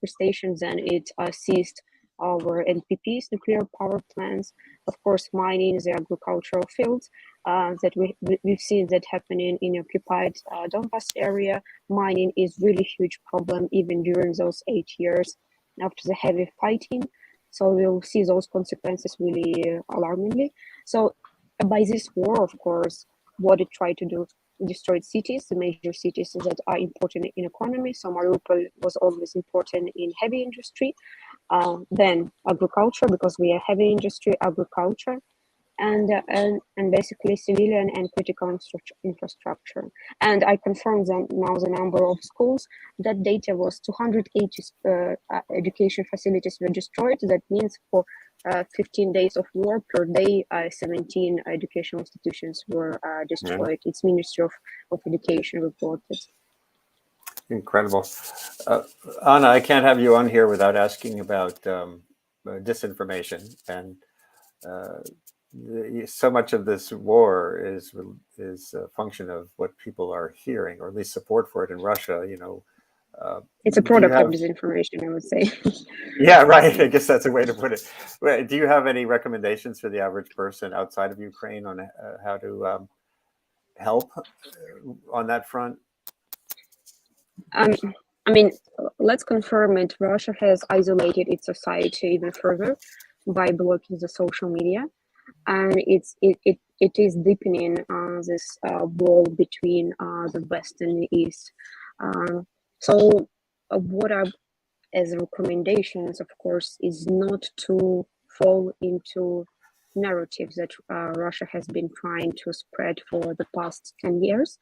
stations, and it seized our NPPs, nuclear power plants, of course, mining, the agricultural fields that we've seen that happening in occupied Donbas area. Mining is really huge problem even during those 8 years after the heavy fighting. So we'll see those consequences really alarmingly. So by this war, of course, what it tried to do, destroyed cities, the major cities that are important in economy. So Mariupol was always important in heavy industry. Then agriculture, because we are heavy industry, agriculture, and basically civilian and critical infrastructure. And I confirmed that now the number of schools, that data was 280 education facilities were destroyed. That means for 15 days of war per day, 17 educational institutions were destroyed. It's Ministry of Education reported. Incredible. Anna, I can't have you on here without asking about disinformation. And so much of this war is a function of what people are hearing, or at least support for it in Russia. It's a product of disinformation, I would say. Yeah, right. I guess that's a way to put it. Do you have any recommendations for the average person outside of Ukraine on how to help on that front? I mean, let's confirm it. Russia has isolated its society even further by blocking the social media, and it is deepening this wall between the West and the East. So, what are as recommendations, of course, is not to fall into narratives that Russia has been trying to spread for the past 10 years.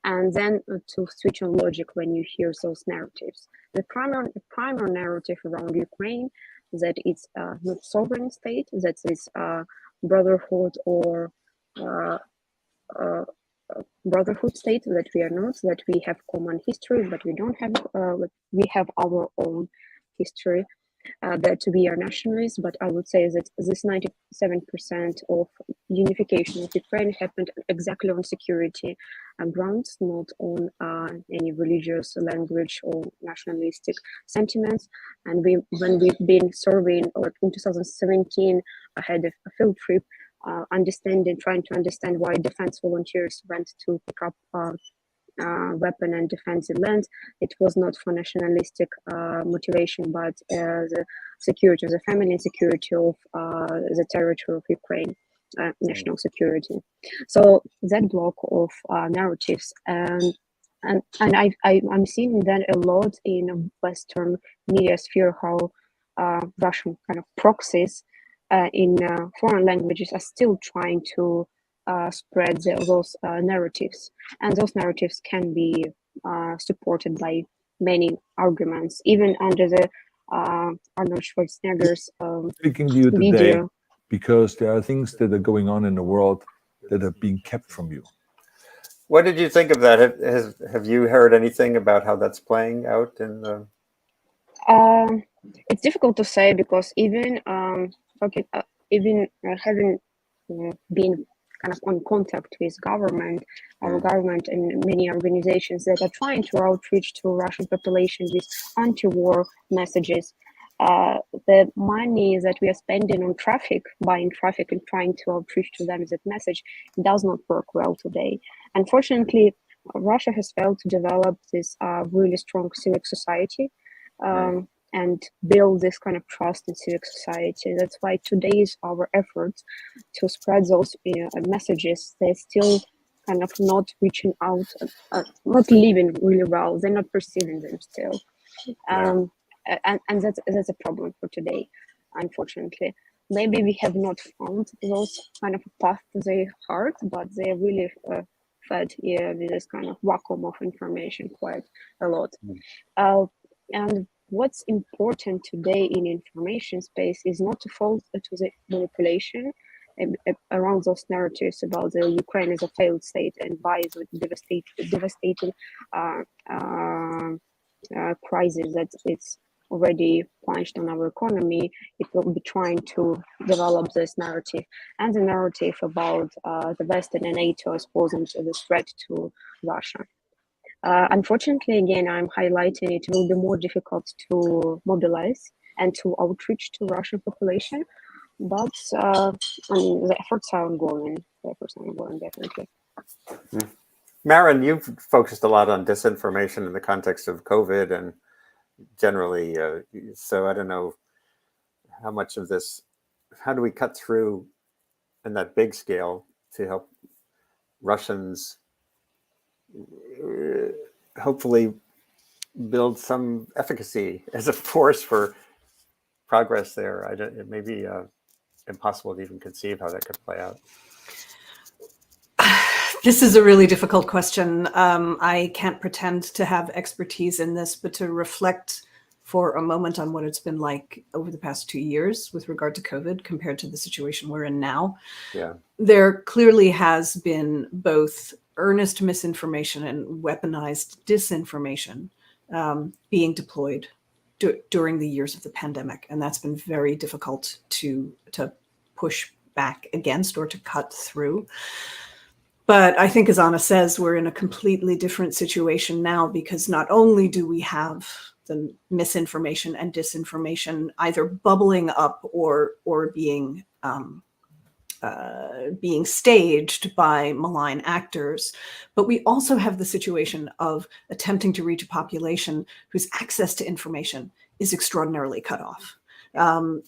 And then to switch on logic when you hear those narratives. The primary narrative around Ukraine, that it's not sovereign state, that it's brotherhood or brotherhood state, that we are not, that we have common history, but we don't have, we have our own history, that we are nationalists. But I would say that this 97% of unification of Ukraine happened exactly on security grounds, not on any religious, language, or nationalistic sentiments. And when we've been surveying, or in 2017, I had a field trip, trying to understand why defense volunteers went to pick up weapon and defensive land. It was not for nationalistic motivation, but the security of the family and security of the territory of Ukraine, national security. So that block of narratives, and I'm seeing that a lot in Western media sphere, how Russian kind of proxies in foreign languages are still trying to spread those narratives, and those narratives can be supported by many arguments, even under the Arnold Schwarzenegger's speaking to you today video. Because there are things that are going on in the world that are being kept from you. What did you think of that? Have you heard anything about how that's playing out in the? It's difficult to say, because even having been kind of on contact with government, our government, and many organizations that are trying to outreach to Russian population with anti-war messages, the money that we are spending on buying traffic and trying to outreach to them that message does not work well today. Unfortunately, Russia has failed to develop this really strong civic society and build this kind of trust in civic society. That's why today's our efforts to spread those messages, they're still kind of not reaching out, not living really well. They're not perceiving them still. And that's a problem for today, unfortunately. Maybe we have not found those kind of path to their heart, but they're really fed with this kind of vacuum of information quite a lot. And what's important today in information space is not to fall to the manipulation around those narratives about the Ukraine as a failed state and why is it devastating crisis that it's already plunged on our economy. It will be trying to develop this narrative and the narrative about the West and NATO as posing the threat to Russia. Unfortunately, again, I'm highlighting it will be more difficult to mobilize and to outreach to Russian population, but I mean, the efforts are ongoing. Definitely. Maryn, you've focused a lot on disinformation in the context of COVID and generally, so I don't know how much of this, how do we cut through in that big scale to help Russians hopefully build some efficacy as a force for progress there? It may be impossible to even conceive how that could play out. This is a really difficult question. I can't pretend to have expertise in this, but to reflect for a moment on what it's been like over the past 2 years with regard to COVID compared to the situation we're in now. Yeah. There clearly has been both earnest misinformation and weaponized disinformation being deployed during the years of the pandemic. And that's been very difficult to push back against or to cut through. But I think, as Anna says, we're in a completely different situation now because not only do we have the misinformation and disinformation either bubbling up or being staged by malign actors, but we also have the situation of attempting to reach a population whose access to information is extraordinarily cut off.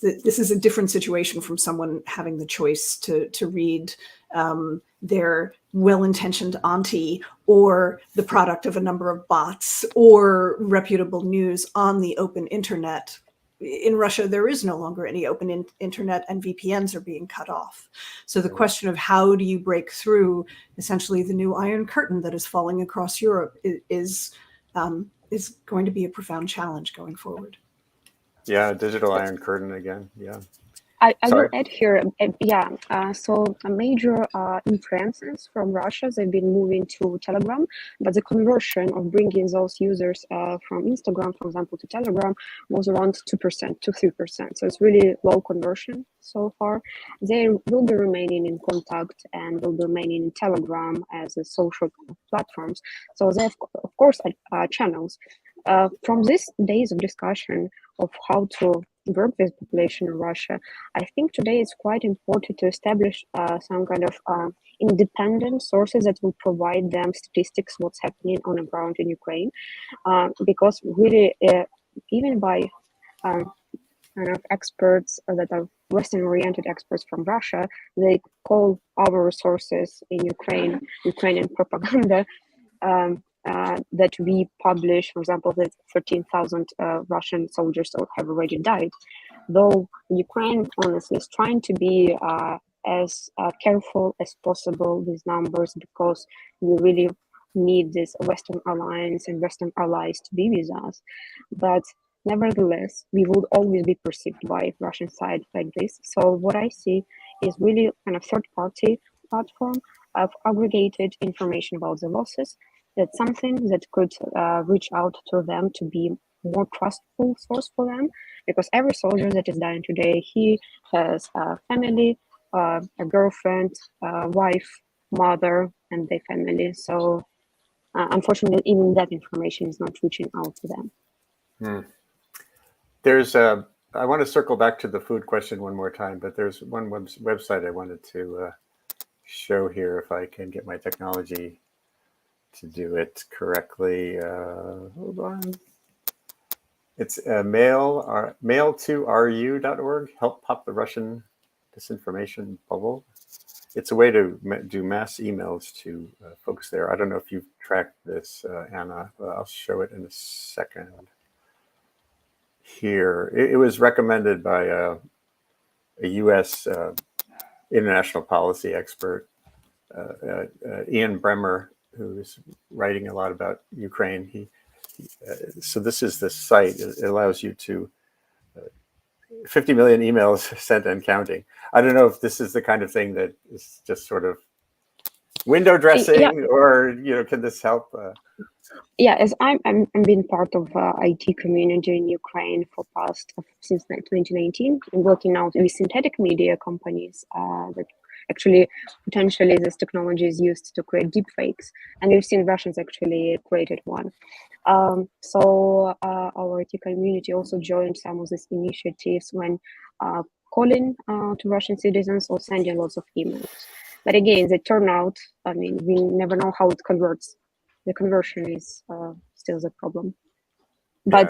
This is a different situation from someone having the choice to read their well-intentioned auntie or the product of a number of bots or reputable news on the open internet. In Russia, there is no longer any open internet and VPNs are being cut off. So the question of how do you break through essentially the new Iron Curtain that is falling across Europe is going to be a profound challenge going forward. Yeah, digital Iron Curtain again. Yeah. I will add here, so major influencers from Russia, they've been moving to Telegram, but the conversion of bringing those users from Instagram, for example, to Telegram was around 2% to 3%. So it's really low conversion so far. They will be remaining in contact and will be remaining in Telegram as a social platforms. So they have, of course, channels. From these days of discussion of how to work with population in Russia, I think today it's quite important to establish some kind of independent sources that will provide them statistics what's happening on the ground in Ukraine, because really even by kind of experts that are Western-oriented experts from Russia, they call our resources in Ukrainian propaganda. That we publish, for example, that 13,000 Russian soldiers have already died. Though Ukraine, honestly, is trying to be as careful as possible with numbers because we really need this Western alliance and Western allies to be with us. But nevertheless, we would always be perceived by Russian side like this. So what I see is really kind of third-party platform of aggregated information about the losses. That's something that could reach out to them to be more trustful source for them, because every soldier that is dying today, he has a family, a girlfriend, wife, mother, and their family. So unfortunately, even that information is not reaching out to them. There's I want to circle back to the food question one more time, but there's one website I wanted to show here if I can get my technology to do it correctly. Hold on. It's mail2ru.org. Help pop the Russian disinformation bubble. It's a way to do mass emails to folks there. I don't know if you've tracked this, Anna. I'll show it in a second. here. It was recommended by a U.S. International policy expert, Ian Bremmer, who is writing a lot about Ukraine. So this is the site. It allows you to 50 million emails sent and counting. I don't know if this is the kind of thing that is just sort of window dressing, or can this help? Yeah, as I'm been part of IT community in Ukraine since 2019, and working now with synthetic media companies that actually potentially this technology is used to create deepfakes, and we've seen Russians actually created one. So our IT community also joined some of these initiatives when calling to Russian citizens or sending lots of emails. But again, the turnout, I mean, we never know how it converts. The conversion is still the problem. But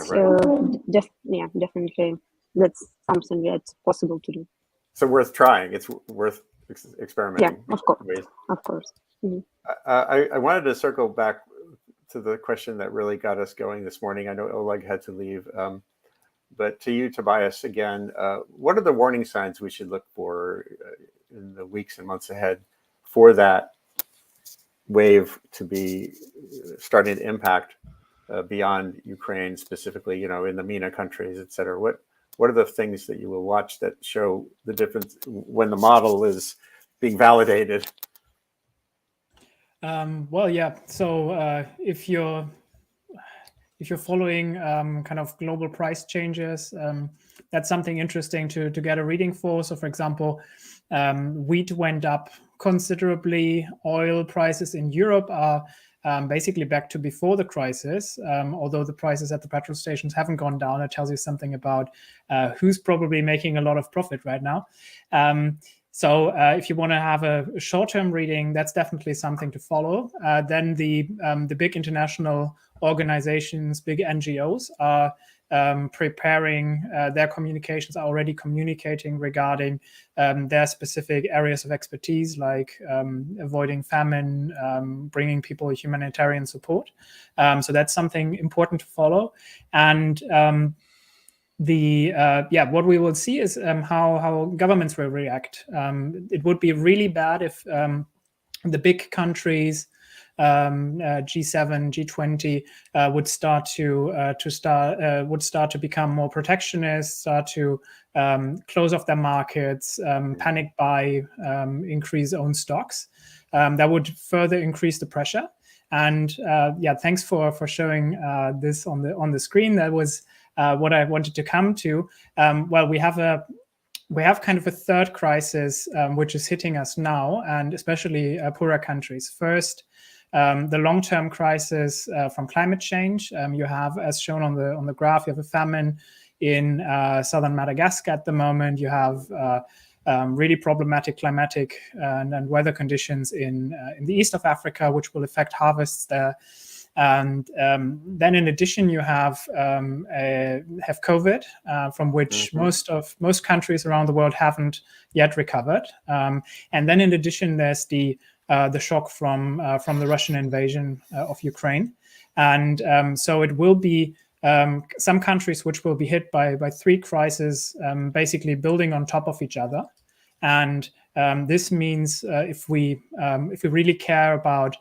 definitely that's something that's possible to do. So worth trying. It's worth experimenting. Yeah, of course. Mm-hmm. I wanted to circle back to the question that really got us going this morning. I know Oleg had to leave, but to you, Tobias, again, what are the warning signs we should look for in the weeks and months ahead for that wave to be starting to impact beyond Ukraine, specifically, in the MENA countries, et cetera? What are the things that you will watch that show the difference when the model is being validated? Well, yeah. So if you're following kind of global price changes, that's something interesting to get a reading for. So, for example, wheat went up considerably. Oil prices in Europe are basically back to before the crisis, although the prices at the petrol stations haven't gone down. It tells you something about who's probably making a lot of profit right now. So if you want to have a short-term reading, that's definitely something to follow. Then the big international organizations, big NGOs are preparing their communications, are already communicating regarding their specific areas of expertise, like avoiding famine, bringing people humanitarian support. So that's something important to follow. And what we will see is how governments will react. It would be really bad if the big countries, G7, G20, would start to become more protectionist, start to close off their markets, panic buy, increase own stocks. That would further increase the pressure. And thanks for showing this on the screen. That was what I wanted to come to. Well, we have kind of a third crisis which is hitting us now, and especially poorer countries. First, the long-term crisis from climate change. You have, as shown on the graph, you have a famine in southern Madagascar at the moment. You have really problematic climatic and weather conditions in the east of Africa, which will affect harvests there. And then, in addition, you have COVID, from which most countries around the world haven't yet recovered. And then, in addition, there's the shock from the Russian invasion of Ukraine, and so it will be some countries which will be hit by three crises, basically building on top of each other. And this means if we really care about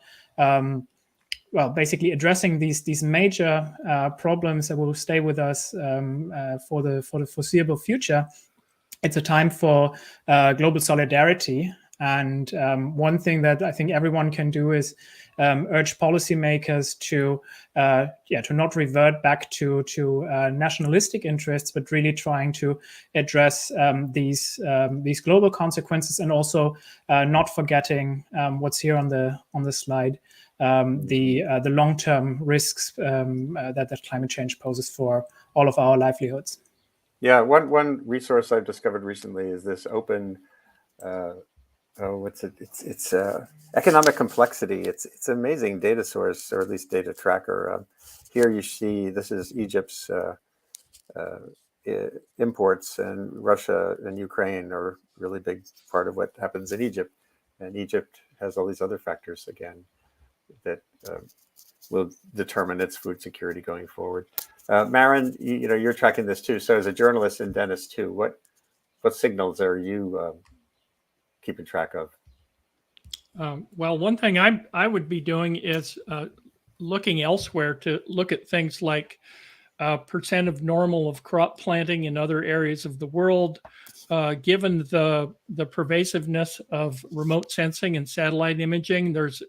basically addressing these major problems that will stay with us for the foreseeable future, it's a time for global solidarity. And one thing that I think everyone can do is urge policymakers to not revert back to nationalistic interests, but really trying to address these global consequences, and also not forgetting what's here on the slide. The long-term risks that climate change poses for all of our livelihoods. Yeah, one resource I've discovered recently is this open, it's economic complexity. It's an amazing data source, or at least data tracker. Here you see this is Egypt's imports, and Russia and Ukraine are a really big part of what happens in Egypt. And Egypt has all these other factors again that will determine its food security going forward. Maryn, you're tracking this too. So as a journalist and Dennis too, what signals are you keeping track of? Well, one thing I would be doing is looking elsewhere to look at things like percent of normal of crop planting in other areas of the world. Given the pervasiveness of remote sensing and satellite imaging, there's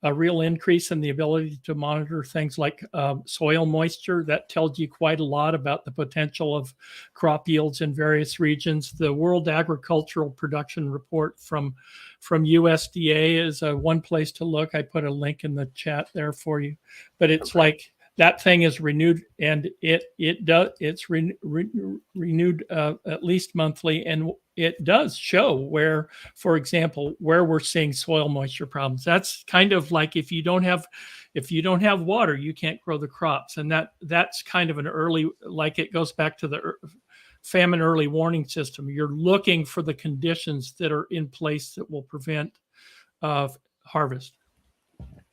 a real increase in the ability to monitor things like soil moisture. That tells you quite a lot about the potential of crop yields in various regions. The World Agricultural Production Report from USDA is one place to look. I put a link in the chat there for you, but it's like that thing is renewed, and it's renewed at least monthly, and it does show where, for example, where we're seeing soil moisture problems. That's kind of like if you don't have water, you can't grow the crops, and that's kind of an early, like it goes back to the famine early warning system. You're looking for the conditions that are in place that will prevent harvest.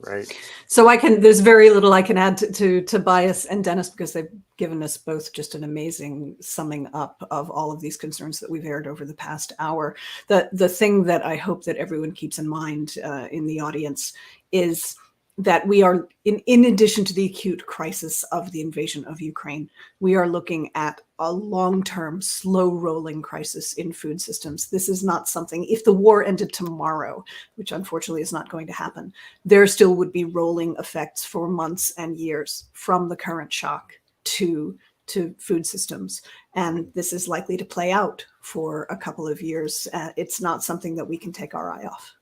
Right. So there's very little I can add to Tobias and Dennis, because they've given us both just an amazing summing up of all of these concerns that we've aired over the past hour. The thing that I hope that everyone keeps in mind in the audience is that we are, in addition to the acute crisis of the invasion of Ukraine, we are looking at a long-term, slow-rolling crisis in food systems. This is not something, if the war ended tomorrow, which unfortunately is not going to happen, there still would be rolling effects for months and years from the current shock to food systems. And this is likely to play out for a couple of years. It's not something that we can take our eye off.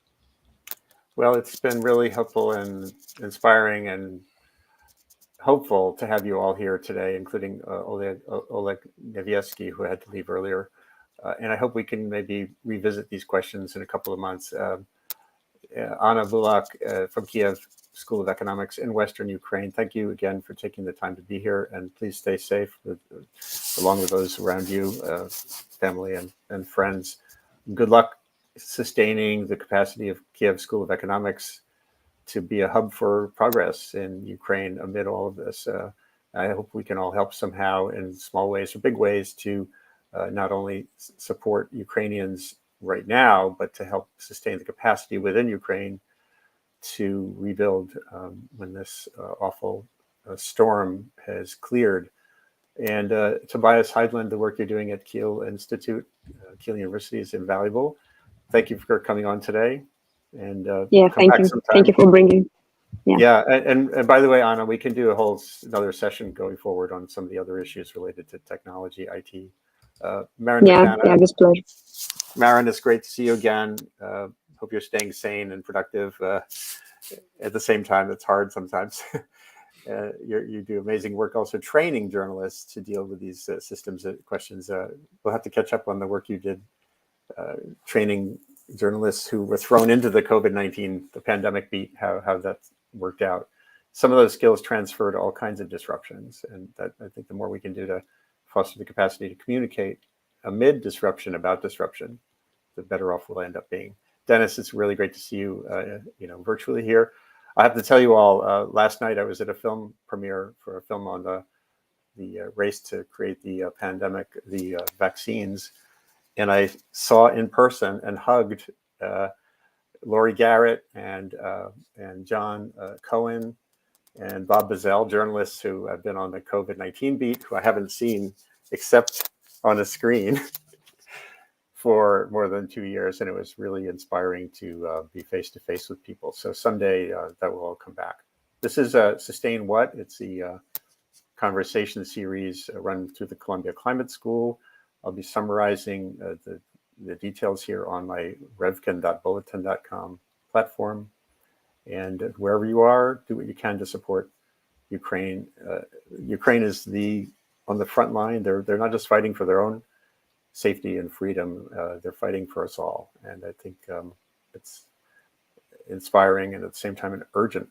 Well, it's been really helpful and inspiring and hopeful to have you all here today, including Oleg Nivievskyi, who had to leave earlier. And I hope we can maybe revisit these questions in a couple of months. Anna Bulak from Kyiv School of Economics in Western Ukraine, thank you again for taking the time to be here, and please stay safe along with those around you, family and friends. Good luck sustaining the capacity of Kyiv School of Economics to be a hub for progress in Ukraine amid all of this. I hope we can all help somehow in small ways or big ways to not only support Ukrainians right now, but to help sustain the capacity within Ukraine to rebuild when this awful storm has cleared. And Tobias Heidland, the work you're doing at Kiel Institute, Kiel University, is invaluable. Thank you for coming on today. And yeah, thank you. Thank you for bringing. Yeah, and by the way, Anna, we can do another session going forward on some of the other issues related to technology, IT. Maryn McKenna. Yeah, this pleasure. Maryn, it's great to see you again. Hope you're staying sane and productive. At the same time, it's hard sometimes. You do amazing work also training journalists to deal with these systems questions. We'll have to catch up on the work you did training journalists who were thrown into the COVID-19, the pandemic beat, how that worked out. Some of those skills transfer to all kinds of disruptions. And that, I think the more we can do to foster the capacity to communicate amid disruption about disruption, the better off we'll end up being. Dennis, it's really great to see you, virtually here. I have to tell you all, last night I was at a film premiere for a film on the race to create the pandemic, the vaccines. And I saw in person and hugged Laurie Garrett and John Cohen and Bob Bazell, journalists who have been on the COVID-19 beat, who I haven't seen except on a screen for more than 2 years. And it was really inspiring to be face-to-face with people. So someday that will all come back. This is Sustain What? It's the conversation series run through the Columbia Climate School. I'll be summarizing the details here on my revkin.bulletin.com platform. And wherever you are, do what you can to support Ukraine. Ukraine is on the front line. They're not just fighting for their own safety and freedom. They're fighting for us all. And I think it's inspiring and at the same time an urgent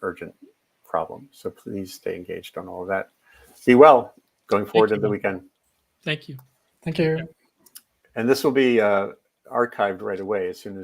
problem. So please stay engaged on all of that. Be well going forward into the weekend. Thank you. Thank you. And this will be archived right away as soon as